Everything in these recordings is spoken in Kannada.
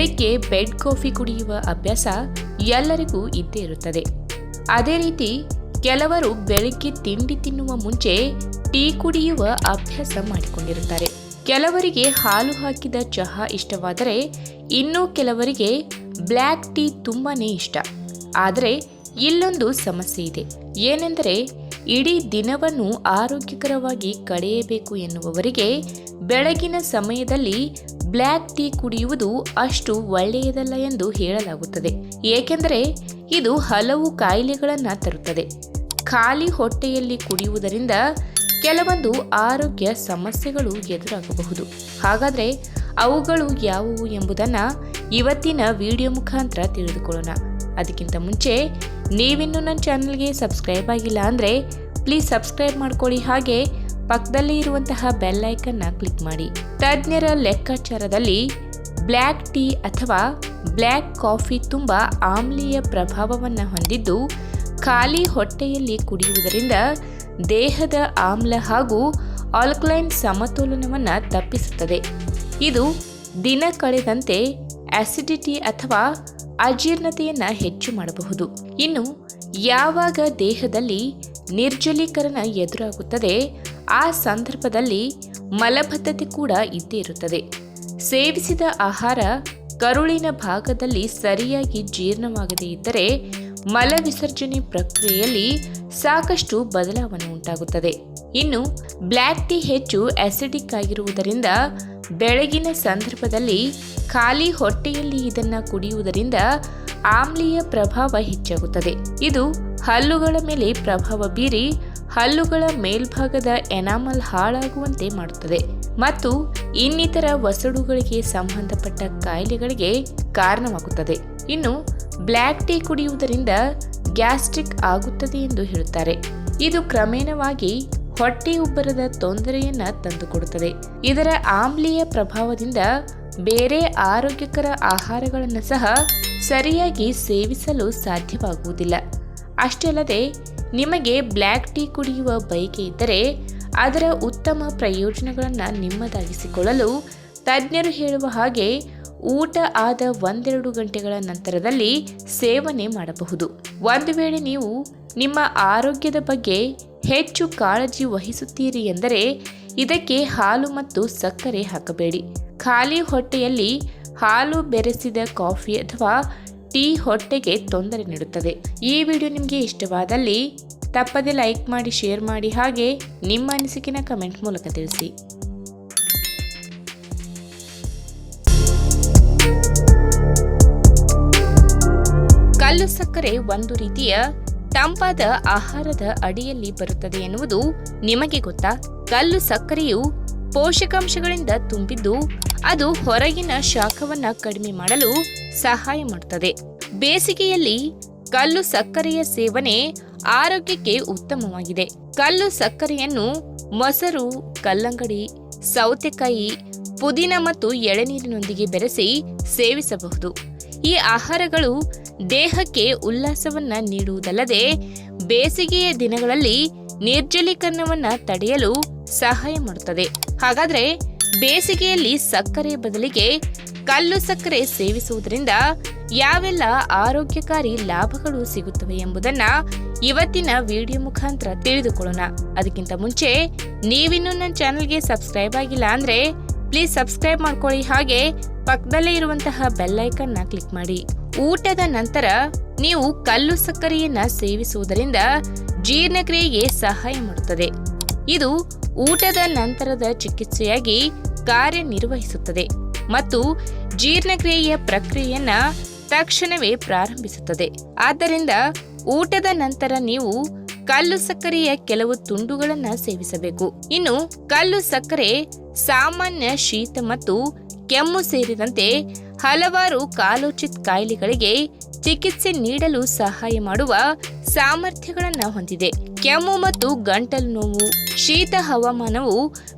ಬೆಳಿಗ್ಗೆ ಬೆಡ್ ಕಾಫಿ ಕುಡಿಯುವ ಅಭ್ಯಾಸ ಎಲ್ಲರಿಗೂ ಇದ್ದೇ ಇರುತ್ತದೆ. ಅದೇ ರೀತಿ ಕೆಲವರು ಬೆಳಿಗ್ಗೆ ತಿಂಡಿ ತಿನ್ನುವ ಮುಂಚೆ ಟೀ ಕುಡಿಯುವ ಅಭ್ಯಾಸ ಮಾಡಿಕೊಂಡಿರುತ್ತಾರೆ. ಕೆಲವರಿಗೆ ಹಾಲು ಹಾಕಿದ ಚಹಾ ಇಷ್ಟವಾದರೆ ಇನ್ನೂ ಕೆಲವರಿಗೆ ಬ್ಲ್ಯಾಕ್ ಟೀ ತುಂಬಾನೇ ಇಷ್ಟ. ಆದರೆ ಇಲ್ಲೊಂದು ಸಮಸ್ಯೆ ಇದೆ. ಏನೆಂದರೆ ಇಡೀ ದಿನವನ್ನು ಆರೋಗ್ಯಕರವಾಗಿ ಕಳೆಯಬೇಕು ಎನ್ನುವವರಿಗೆ ಬೆಳಗಿನ ಸಮಯದಲ್ಲಿ ಬ್ಲ್ಯಾಕ್ ಟೀ ಕುಡಿಯುವುದು ಅಷ್ಟು ಒಳ್ಳೆಯದಲ್ಲ ಎಂದು ಹೇಳಲಾಗುತ್ತದೆ. ಏಕೆಂದರೆ ಇದು ಹಲವು ಕಾಯಿಲೆಗಳನ್ನು ತರುತ್ತದೆ. ಖಾಲಿ ಹೊಟ್ಟೆಯಲ್ಲಿ ಕುಡಿಯುವುದರಿಂದ ಕೆಲವೊಂದು ಆರೋಗ್ಯ ಸಮಸ್ಯೆಗಳು ಎದುರಾಗಬಹುದು. ಹಾಗಾದರೆ ಅವುಗಳು ಯಾವುವು ಎಂಬುದನ್ನು ಇವತ್ತಿನ ವಿಡಿಯೋ ಮುಖಾಂತರ ತಿಳಿದುಕೊಳ್ಳೋಣ. ಅದಕ್ಕಿಂತ ಮುಂಚೆ ನೀವಿನ್ನೂ ನನ್ನ ಚಾನಲ್ಗೆ ಸಬ್ಸ್ಕ್ರೈಬ್ ಆಗಿಲ್ಲ ಅಂದರೆ ಪ್ಲೀಸ್ ಸಬ್ಸ್ಕ್ರೈಬ್ ಮಾಡ್ಕೊಳ್ಳಿ. ಹಾಗೆ ಪಕ್ಕದಲ್ಲಿ ಇರುವಂತಹ ಬೆಲ್ ಐಕನ್ನ ಕ್ಲಿಕ್ ಮಾಡಿ. ತಜ್ಞರ ಲೆಕ್ಕಾಚಾರದಲ್ಲಿ ಬ್ಲ್ಯಾಕ್ ಟೀ ಅಥವಾ ಬ್ಲ್ಯಾಕ್ ಕಾಫಿ ತುಂಬ ಆಮ್ಲೀಯ ಪ್ರಭಾವವನ್ನು ಹೊಂದಿದ್ದು, ಖಾಲಿ ಹೊಟ್ಟೆಯಲ್ಲಿ ಕುಡಿಯುವುದರಿಂದ ದೇಹದ ಆಮ್ಲ ಹಾಗೂ ಆಲ್ಕಲೈನ್ ಸಮತೋಲನವನ್ನು ತಪ್ಪಿಸುತ್ತದೆ. ಇದು ದಿನ ಕಳೆದಂತೆ ಆಸಿಡಿಟಿ ಅಥವಾ ಅಜೀರ್ಣತೆಯನ್ನು ಹೆಚ್ಚು ಮಾಡಬಹುದು. ಇನ್ನು ಯಾವಾಗ ದೇಹದಲ್ಲಿ ನಿರ್ಜಲೀಕರಣ ಎದುರಾಗುತ್ತದೆ ಆ ಸಂದರ್ಭದಲ್ಲಿ ಮಲಬದ್ಧತೆ ಕೂಡ ಇದ್ದೇ ಇರುತ್ತದೆ. ಸೇವಿಸಿದ ಆಹಾರ ಕರುಳಿನ ಭಾಗದಲ್ಲಿ ಸರಿಯಾಗಿ ಜೀರ್ಣವಾಗದೇ ಇದ್ದರೆ ಮಲ ವಿಸರ್ಜನೆ ಪ್ರಕ್ರಿಯೆಯಲ್ಲಿ ಸಾಕಷ್ಟು ಬದಲಾವಣೆ ಉಂಟಾಗುತ್ತದೆ. ಇನ್ನು ಬ್ಲ್ಯಾಕ್ ಟೀ ಹೆಚ್ಚು ಆಸಿಡಿಕ್ ಆಗಿರುವುದರಿಂದ ಬೆಳಗಿನ ಸಂದರ್ಭದಲ್ಲಿ ಖಾಲಿ ಹೊಟ್ಟೆಯಲ್ಲಿ ಇದನ್ನು ಕುಡಿಯುವುದರಿಂದ ಆಮ್ಲೀಯ ಪ್ರಭಾವ ಹೆಚ್ಚಾಗುತ್ತದೆ. ಇದು ಹಲ್ಲುಗಳ ಮೇಲೆ ಪ್ರಭಾವ ಬೀರಿ ಹಲ್ಲುಗಳ ಮೇಲ್ಭಾಗದ ಎನಾಮಲ್ ಹಾಳಾಗುವಂತೆ ಮಾಡುತ್ತದೆ ಮತ್ತು ಇನ್ನಿತರ ವಸಡುಗಳಿಗೆ ಸಂಬಂಧಪಟ್ಟ ಕಾಯಿಲೆಗಳಿಗೆ ಕಾರಣವಾಗುತ್ತದೆ. ಇನ್ನು ಬ್ಲ್ಯಾಕ್ ಟೀ ಕುಡಿಯುವುದರಿಂದ ಗ್ಯಾಸ್ಟ್ರಿಕ್ ಆಗುತ್ತದೆ ಎಂದು ಹೇಳುತ್ತಾರೆ. ಇದು ಕ್ರಮೇಣವಾಗಿ ಹೊಟ್ಟೆ ಉಬ್ಬರದ ತೊಂದರೆಯನ್ನು ತಂದುಕೊಡುತ್ತದೆ. ಇದರ ಆಮ್ಲೀಯ ಪ್ರಭಾವದಿಂದ ಬೇರೆ ಆರೋಗ್ಯಕರ ಆಹಾರಗಳನ್ನು ಸಹ ಸರಿಯಾಗಿ ಸೇವಿಸಲು ಸಾಧ್ಯವಾಗುವುದಿಲ್ಲ. ಅಷ್ಟೇ ಅಲ್ಲದೆ ನಿಮಗೆ ಬ್ಲ್ಯಾಕ್ ಟೀ ಕುಡಿಯುವ ಬಯಕೆ ಇದ್ದರೆ ಅದರ ಉತ್ತಮ ಪ್ರಯೋಜನಗಳನ್ನು ನಿಮ್ಮದಾಗಿಸಿಕೊಳ್ಳಲು ತಜ್ಞರು ಹೇಳುವ ಹಾಗೆ ಊಟ ಆದ 1-2 ಗಂಟೆಗಳ ನಂತರದಲ್ಲಿ ಸೇವನೆ ಮಾಡಬಹುದು. ಒಂದು ವೇಳೆ ನೀವು ನಿಮ್ಮ ಆರೋಗ್ಯದ ಬಗ್ಗೆ ಹೆಚ್ಚು ಕಾಳಜಿ ವಹಿಸುತ್ತೀರಿ ಎಂದರೆ ಇದಕ್ಕೆ ಹಾಲು ಮತ್ತು ಸಕ್ಕರೆ ಹಾಕಬೇಡಿ. ಖಾಲಿ ಹೊಟ್ಟೆಯಲ್ಲಿ ಹಾಲು ಬೆರೆಸಿದ ಕಾಫಿ ಅಥವಾ ಟೀ ಹೊಟ್ಟೆಗೆ ತೊಂದರೆ ನೀಡುತ್ತದೆ. ಈ ವಿಡಿಯೋ ನಿಮಗೆ ಇಷ್ಟವಾದಲ್ಲಿ ತಪ್ಪದೆ ಲೈಕ್ ಮಾಡಿ, ಶೇರ್ ಮಾಡಿ, ಹಾಗೆ ನಿಮ್ಮ ಅನಿಸಿಕೆನ ಕಮೆಂಟ್ ಮೂಲಕ ತಿಳಿಸಿ. ಕಲ್ಲು ಸಕ್ಕರೆ ಒಂದು ರೀತಿಯ ತಂಪಾದ ಆಹಾರದ ಅಡಿಯಲ್ಲಿ ಬರುತ್ತದೆ ಎನ್ನುವುದು ನಿಮಗೆ ಗೊತ್ತಾ? ಕಲ್ಲು ಸಕ್ಕರೆಯು ಪೋಷಕಾಂಶಗಳಿಂದ ತುಂಬಿದ್ದು ಅದು ಹೊರಗಿನ ಶಾಖವನ್ನ ಕಡಿಮೆ ಮಾಡಲು ಸಹಾಯ ಮಾಡುತ್ತದೆ. ಬೇಸಿಗೆಯಲ್ಲಿ ಕಲ್ಲು ಸಕ್ಕರೆಯ ಸೇವನೆ ಆರೋಗ್ಯಕ್ಕೆ ಉತ್ತಮವಾಗಿದೆ. ಕಲ್ಲು ಸಕ್ಕರೆಯನ್ನು ಮೊಸರು, ಕಲ್ಲಂಗಡಿ, ಸೌತೆಕಾಯಿ, ಪುದೀನ ಮತ್ತು ಎಳೆನೀರಿನೊಂದಿಗೆ ಬೆರೆಸಿ ಸೇವಿಸಬಹುದು. ಈ ಆಹಾರಗಳು ದೇಹಕ್ಕೆ ಉಲ್ಲಾಸವನ್ನ ನೀಡುವುದಲ್ಲದೆ ಬೇಸಿಗೆಯ ದಿನಗಳಲ್ಲಿ ನಿರ್ಜಲೀಕರಣವನ್ನ ತಡೆಯಲು ಸಹಾಯ ಮಾಡುತ್ತದೆ. ಹಾಗಾದ್ರೆ ಬೇಸಿಗೆಯಲ್ಲಿ ಸಕ್ಕರೆ ಬದಲಿಗೆ ಕಲ್ಲು ಸಕ್ಕರೆ ಸೇವಿಸುವುದರಿಂದ ಯಾವೆಲ್ಲ ಆರೋಗ್ಯಕಾರಿ ಲಾಭಗಳು ಸಿಗುತ್ತವೆ ಎಂಬುದನ್ನ ಇವತ್ತಿನ ವಿಡಿಯೋ ಮುಖಾಂತರ ತಿಳಿದುಕೊಳ್ಳೋಣ. ಅದಕ್ಕಿಂತ ಮುಂಚೆ ನೀವಿನ್ನೂ ನನ್ನ ಚಾನಲ್ಗೆ ಸಬ್ಸ್ಕ್ರೈಬ್ ಆಗಿಲ್ಲ ಅಂದ್ರೆ ಪ್ಲೀಸ್ ಸಬ್ಸ್ಕ್ರೈಬ್ ಮಾಡ್ಕೊಳ್ಳಿ. ಹಾಗೆ ಪಕ್ಕದಲ್ಲೇ ಇರುವಂತಹ ಬೆಲ್ ಐಕನ್ನ ಕ್ಲಿಕ್ ಮಾಡಿ. ಊಟದ ನಂತರ ನೀವು ಕಲ್ಲು ಸಕ್ಕರೆಯನ್ನ ಸೇವಿಸುವುದರಿಂದ ಜೀರ್ಣಕ್ರಿಯೆಗೆ ಸಹಾಯ ಮಾಡುತ್ತದೆ. ಇದು ಊಟದ ನಂತರದ ಚಿಕಿತ್ಸೆಯಾಗಿ ಕಾರ್ಯನಿರ್ವಹಿಸುತ್ತದೆ ಮತ್ತು ಜೀರ್ಣಕ್ರಿಯೆಯ ಪ್ರಕ್ರಿಯೆಯನ್ನ ತಕ್ಷಣವೇ ಪ್ರಾರಂಭಿಸುತ್ತದೆ. ಆದ್ದರಿಂದ ಊಟದ ನಂತರ ನೀವು ಕಲ್ಲು ಸಕ್ಕರೆಯ ಕೆಲವು ತುಂಡುಗಳನ್ನ ಸೇವಿಸಬೇಕು. ಇನ್ನು ಕಲ್ಲು ಸಕ್ಕರೆ ಸಾಮಾನ್ಯ ಶೀತ ಮತ್ತು ಕೆಮ್ಮು ಸೇರಿದಂತೆ ಹಲವಾರು ಕಾಲೋಚಿತ ಕಾಯಿಲೆಗಳಿಗೆ ಚಿಕಿತ್ಸೆ ನೀಡಲು ಸಹಾಯ ಮಾಡುವ ಸಾಮರ್ಥ್ಯಗಳನ್ನು ಹೊಂದಿದೆ. ಕೆಮ್ಮು ಮತ್ತು ಗಂಟಲು ನೋವು, ಶೀತ ಹವಾಮಾನವು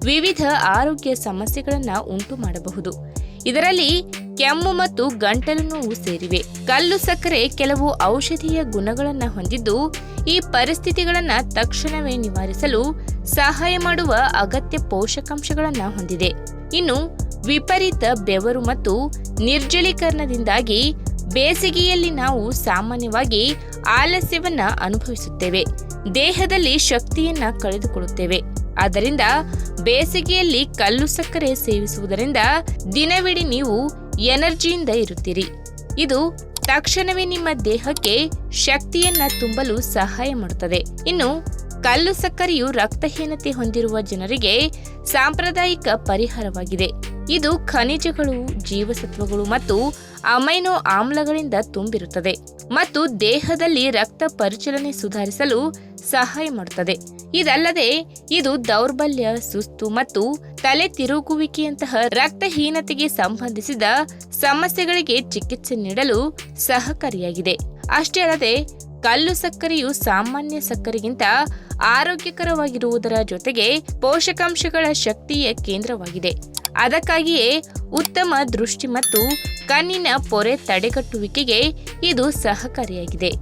ವಿವಿಧ ಆರೋಗ್ಯ ಸಮಸ್ಯೆಗಳನ್ನು ಉಂಟು ಮಾಡಬಹುದು. ಇದರಲ್ಲಿ ಕೆಮ್ಮು ಮತ್ತು ಗಂಟಲು ನೋವು ಸೇರಿವೆ. ಕಲ್ಲು ಸಕ್ಕರೆ ಕೆಲವು ಔಷಧೀಯ ಗುಣಗಳನ್ನು ಹೊಂದಿದ್ದು ಈ ಪರಿಸ್ಥಿತಿಗಳನ್ನು ತಕ್ಷಣವೇ ನಿವಾರಿಸಲು ಸಹಾಯ ಮಾಡುವ ಅಗತ್ಯ ಪೋಷಕಾಂಶಗಳನ್ನು ಹೊಂದಿದೆ. ಇನ್ನು ವಿಪರೀತ ಬೆವರು ಮತ್ತು ನಿರ್ಜಲೀಕರಣದಿಂದಾಗಿ ಬೇಸಿಗೆಯಲ್ಲಿ ನಾವು ಸಾಮಾನ್ಯವಾಗಿ ಆಲಸ್ಯವನ್ನ ಅನುಭವಿಸುತ್ತೇವೆ. ದೇಹದಲ್ಲಿ ಶಕ್ತಿಯನ್ನ ಕಳೆದುಕೊಳ್ಳುತ್ತೇವೆ. ಆದ್ದರಿಂದ ಬೇಸಿಗೆಯಲ್ಲಿ ಕಲ್ಲು ಸಕ್ಕರೆ ಸೇವಿಸುವುದರಿಂದ ದಿನವಿಡೀ ನೀವು ಎನರ್ಜಿಯಿಂದ ಇರುತ್ತೀರಿ. ಇದು ತಕ್ಷಣವೇ ನಿಮ್ಮ ದೇಹಕ್ಕೆ ಶಕ್ತಿಯನ್ನ ತುಂಬಲು ಸಹಾಯ ಮಾಡುತ್ತದೆ. ಇನ್ನು ಕಲ್ಲು ಸಕ್ಕರೆಯು ರಕ್ತಹೀನತೆ ಹೊಂದಿರುವ ಜನರಿಗೆ ಸಾಂಪ್ರದಾಯಿಕ ಪರಿಹಾರವಾಗಿದೆ. ಇದು ಖನಿಜಗಳು, ಜೀವಸತ್ವಗಳು ಮತ್ತು ಅಮೈನೋ ಆಮ್ಲಗಳಿಂದ ತುಂಬಿರುತ್ತದೆ ಮತ್ತು ದೇಹದಲ್ಲಿ ರಕ್ತ ಪರಿಚಲನೆ ಸುಧಾರಿಸಲು ಸಹಾಯ ಮಾಡುತ್ತದೆ. ಇದಲ್ಲದೆ ಇದು ದೌರ್ಬಲ್ಯ, ಸುಸ್ತು ಮತ್ತು ತಲೆ ತಿರುಗುವಿಕೆಯಂತಹ ರಕ್ತಹೀನತೆಗೆ ಸಂಬಂಧಿಸಿದ ಸಮಸ್ಯೆಗಳಿಗೆ ಚಿಕಿತ್ಸೆ ನೀಡಲು ಸಹಕಾರಿಯಾಗಿದೆ. ಅಷ್ಟೇ ಅಲ್ಲದೆ ಕಲ್ಲು ಸಕ್ಕರೆಯು ಸಾಮಾನ್ಯ ಸಕ್ಕರೆಗಿಂತ ಆರೋಗ್ಯಕರವಾಗಿರುವುದರ ಜೊತೆಗೆ ಪೋಷಕಾಂಶಗಳ ಶಕ್ತಿಯ ಕೇಂದ್ರವಾಗಿದೆ. ಅದಕ್ಕಾಗಿಯೇ ಉತ್ತಮ ದೃಷ್ಟಿ ಮತ್ತು ಕಣ್ಣಿನ ಪೊರೆ ತಡೆಗಟ್ಟುವಿಕೆಗೆ ಇದು ಸಹಕಾರಿಯಾಗಿದೆ.